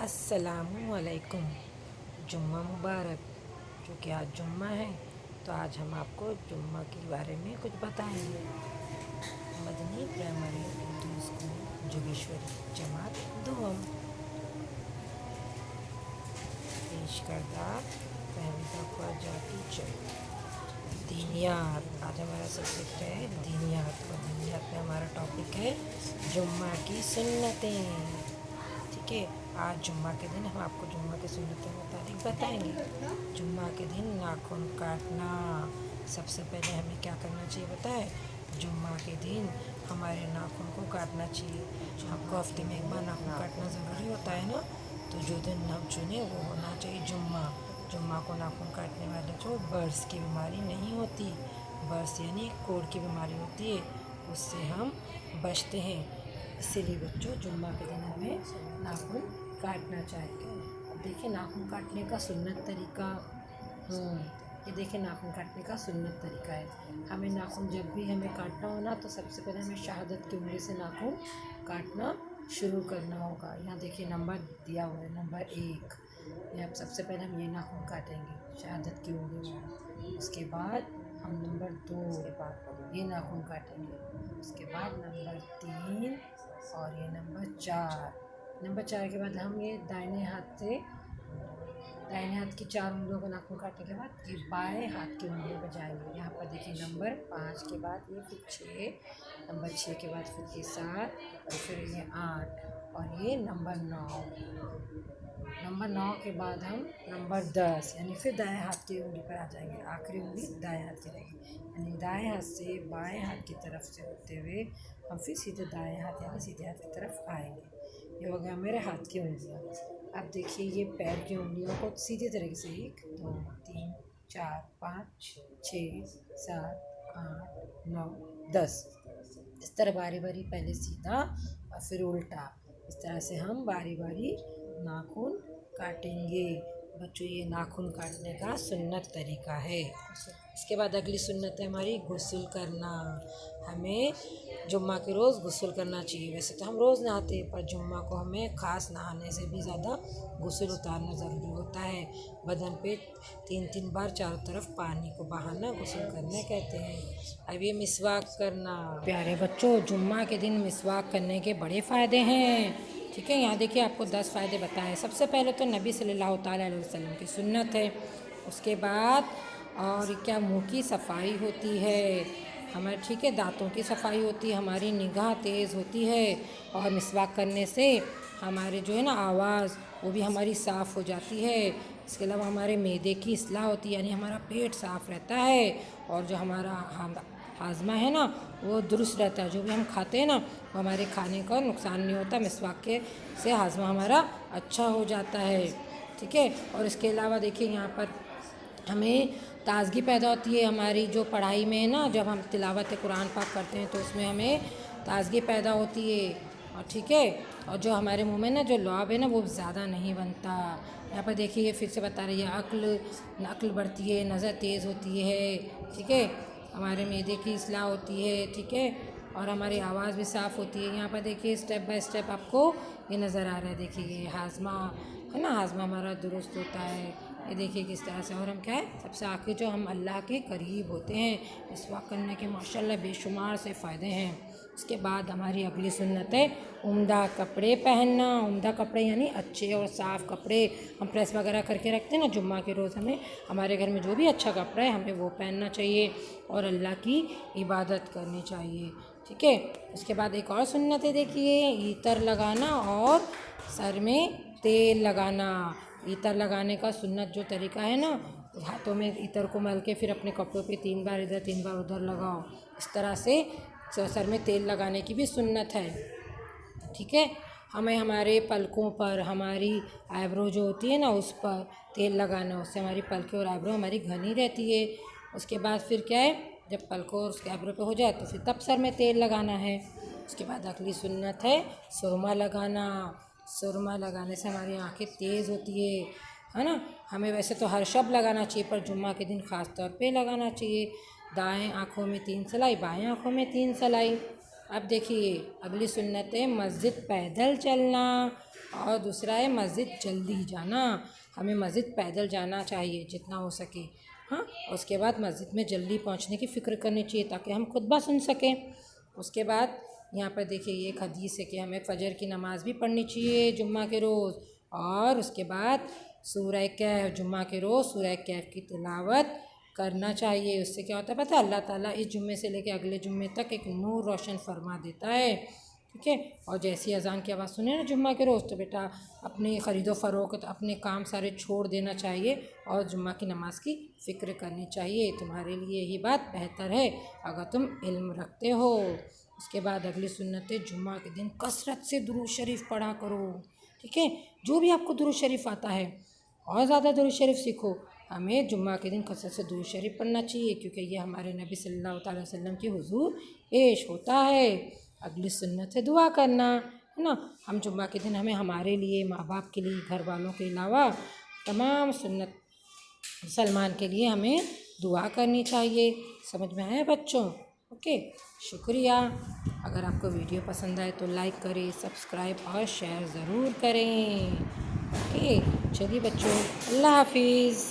अस्सलामुअलैकुम। जुम्मा मुबारक। क्योंकि आज जुम्मा है तो आज हम आपको जुम्मा के बारे में कुछ बताएंगे। मदनी प्राइमरी उर्दू स्कूल जोगेश्वरी जमात दुआम पेश करदा फहमिदा ख्वाजा टीचर दीनियात। आज हमारा सब्जेक्ट है दीनियात और दीनियात में हमारा टॉपिक है जुम्मा की सुन्नतें। ठीक है, आज जुम्मा के दिन हम आपको जुम्मा की सुन्नतों के मुताबिक बताएंगे। जुम्मा के दिन नाखून काटना। सबसे पहले हमें क्या करना चाहिए बताएं? जुम्मा के दिन हमारे नाखून को काटना चाहिए। हमको हफ्ते में एक बार नाखून काटना ज़रूरी होता है ना, तो जो दिन हम चुने वो होना चाहिए जुम्मा। जुम्मा को नाखून काटने वाले को बर्स की बीमारी नहीं होती। बर्स यानी कोढ़ की बीमारी होती है, उससे हम बचते हैं। इसीलिए बच्चों जुम्मा के दिन हमें नाखून काटना चाहिए। अब देखिए नाखून काटने का सुन्नत तरीका। ये देखिए नाखून काटने का सुन्नत तरीका है। हमें नाखून जब भी हमें काटना हो ना, तो सबसे पहले हमें शहादत की उंगली से नाखून काटना शुरू करना होगा। यहाँ देखिए नंबर दिया हुआ है, नंबर 1। यहाँ सबसे पहले हम ये नाखून काटेंगे शहादत की उंगली में। उसके बाद हम नंबर 2 ये नाखून काटेंगे। उसके बाद नंबर 3 और ये नंबर 4। नंबर 4 के बाद हम ये दाहिने हाथ की 4 उंगलियों को नाखून काटने के बाद ये बाएं हाथ की उंगलियों पर जाएंगे। यहाँ पर देखिए नंबर 5 के बाद ये फिर 6, नंबर 6 के बाद फिर ये 7 और फिर ये 8 और ये नंबर 9। नंबर 9 के बाद हम नंबर 10 यानी फिर दाएं हाथ की उंगली पर आ जाएंगे। आखिरी उंगली दाएं हाथ की रहेगी, यानी दाएं हाथ से बाएं हाथ की तरफ से होते हुए हम फिर सीधे दाएं हाथ यानी सीधे हाथ की तरफ आएंगे। ये हो गया मेरे हाथ की उंगलियां। अब देखिए ये पैर की उंगलियों को सीधे तरीके से 1 2 3 4 5 6 7 8 9 10 इस तरह बारी बारी पहले सीधा और फिर उल्टा। इस तरह से हम बारी बारी नाखून काटेंगे। बच्चों ये नाखून काटने का सुन्नत तरीका है। इसके बाद अगली सुन्नत है हमारी गुस्ल करना। हमें जुम्मा के रोज़ गुस्ल करना चाहिए। वैसे तो हम रोज़ नहाते हैं, पर जुम्मा को हमें ख़ास नहाने से भी ज़्यादा गुस्ल उतारना ज़रूरी होता है। बदन पे 3 बार चारों तरफ पानी को बहाना गुस्ल करने कहते हैं। अब ये मिसवाक करना। प्यारे बच्चों जुम्मा के दिन मिसवाक करने के बड़े फ़ायदे हैं। ठीक है, यहाँ देखिए आपको 10 फ़ायदे बताएं। सबसे पहले तो नबी सल्लल्लाहु अलैहि वसल्लम की सुन्नत है। उसके बाद और क्या, मुंह की सफाई होती है हमारे। ठीक है, दांतों की सफाई होती है, हमारी निगाह तेज़ होती है और मिसवाक करने से हमारे जो है ना आवाज़ वो भी हमारी साफ़ हो जाती है। इसके अलावा हमारे मैदे की इस्लाह होती है, यानी हमारा पेट साफ़ रहता है और जो हमारा हाजमा है ना वो दुरुस्त रहता है। जो भी हम खाते हैं ना वो हमारे खाने का नुकसान नहीं होता। मिसवाक के से हाजमा हमारा अच्छा हो जाता है। ठीक है, और इसके अलावा देखिए यहाँ पर हमें ताज़गी पैदा होती है हमारी जो पढ़ाई में है ना। जब हम तिलावत कुरान पाक करते हैं तो उसमें हमें ताज़गी पैदा होती है। और ठीक है, और जो हमारे मुंह में ना जो लुआब है ना वो ज़्यादा नहीं बनता। यहाँ पर देखिए फिर से बता रही है अक्ल बढ़ती है, नज़र तेज़ होती है। ठीक है, हमारे मैदे की इस्लाह होती है। ठीक है, और हमारी आवाज़ भी साफ़ होती है। यहाँ पर देखिए स्टेप बाय स्टेप आपको ये नज़र आ रहा है। देखिए ये हाजमा है ना, हाजमा हमारा दुरुस्त होता है। ये देखिए किस तरह से। और हम क्या है सबसे आखिर जो हम अल्लाह के करीब होते हैं। मिसवाक करने के माशाल्लाह बेशुमार से फ़ायदे हैं। उसके बाद हमारी अगली सुन्नत है उम्दा कपड़े पहनना। उम्दा कपड़े यानी अच्छे और साफ़ कपड़े हम प्रेस वगैरह करके रखते हैं ना। जुम्मा के रोज़ हमें हमारे घर में जो भी अच्छा कपड़ा है हमें वो पहनना चाहिए और अल्लाह की इबादत करनी चाहिए। ठीक है, उसके बाद एक और सुन्नत है देखिए इतर लगाना और सर में तेल लगाना। इतर लगाने का सुन्नत जो तरीका है ना, हाथों में इतर को मल के फिर अपने कपड़ों पे 3 बार इधर 3 बार उधर लगाओ। इस तरह से सर में तेल लगाने की भी सुन्नत है। ठीक है, हमें हमारे पलकों पर हमारी आईब्रो जो होती है ना उस पर तेल लगाना। उससे हमारी पलकें और आईब्रो हमारी घनी रहती है। उसके बाद फिर क्या है, जब पलकों और उसके आईब्रो पे हो जाए तो फिर तब सर में तेल लगाना है। उसके बाद अगली सुन्नत है सुरमा लगाना। सुरमा लगाने से हमारी आँखें तेज़ होती है ना। हमें वैसे तो हर शब लगाना चाहिए, पर जुम्मा के दिन ख़ास तौर पे लगाना चाहिए। दाएं आँखों में 3 सलाई, बाएं आँखों में 3 सलाई। अब देखिए अगली सुन्नत है मस्जिद पैदल चलना। और दूसरा है मस्जिद जल्दी जाना, हमें मस्जिद पैदल जाना चाहिए जितना हो सके। हाँ, उसके बाद मस्जिद में जल्दी पहुंचने की फ़िक्र करनी चाहिए ताकि हम खुतबा सुन सकें। उसके बाद यहाँ पर देखिए ये एक हदीस है कि हमें फ़जर की नमाज़ भी पढ़नी चाहिए जुम्मा के रोज़, और उसके बाद सूरह कहफ, जुम्मा के रोज़ सूरह कहफ की तिलावत करना चाहिए। उससे क्या होता है पता है, अल्लाह ताला इस जुम्मे से लेकर अगले जुम्मे तक एक नूर रोशन फरमा देता है। ठीक है, और जैसी अज़ान की आवाज़ सुने ना जुम्मा के रोज़, तो बेटा अपनी ख़रीदो फ़रोख्त अपने काम सारे छोड़ देना चाहिए और जुम्मा की नमाज़ की फ़िक्र करनी चाहिए। तुम्हारे लिए यही बात बेहतर है अगर तुम इल्म रखते हो। उसके बाद अगली सुन्नत है, जुम्मा के दिन कसरत से दुरूद शरीफ पढ़ा करो। ठीक है, जो भी आपको दुरूद शरीफ आता है और ज़्यादा दुरूद शरीफ सीखो। हमें जुम्मा के दिन कसरत से दुरूद शरीफ पढ़ना चाहिए क्योंकि ये हमारे नबी सल्लल्लाहु अलैहि वसल्लम के हुजूर पेश होता है। अगली सुन्नत है दुआ करना, है ना। हम जुम्मा के दिन हमें हमारे लिए, माँ बाप के लिए, घर वालों के अलावा तमाम सुन्नत मुसलमान के लिए हमें दुआ करनी चाहिए। समझ में आया बच्चों? ओके, शुक्रिया। अगर आपको वीडियो पसंद आए तो लाइक करें, सब्सक्राइब और शेयर ज़रूर करें। ओके, चलिए बच्चों, अल्लाह हाफिज़।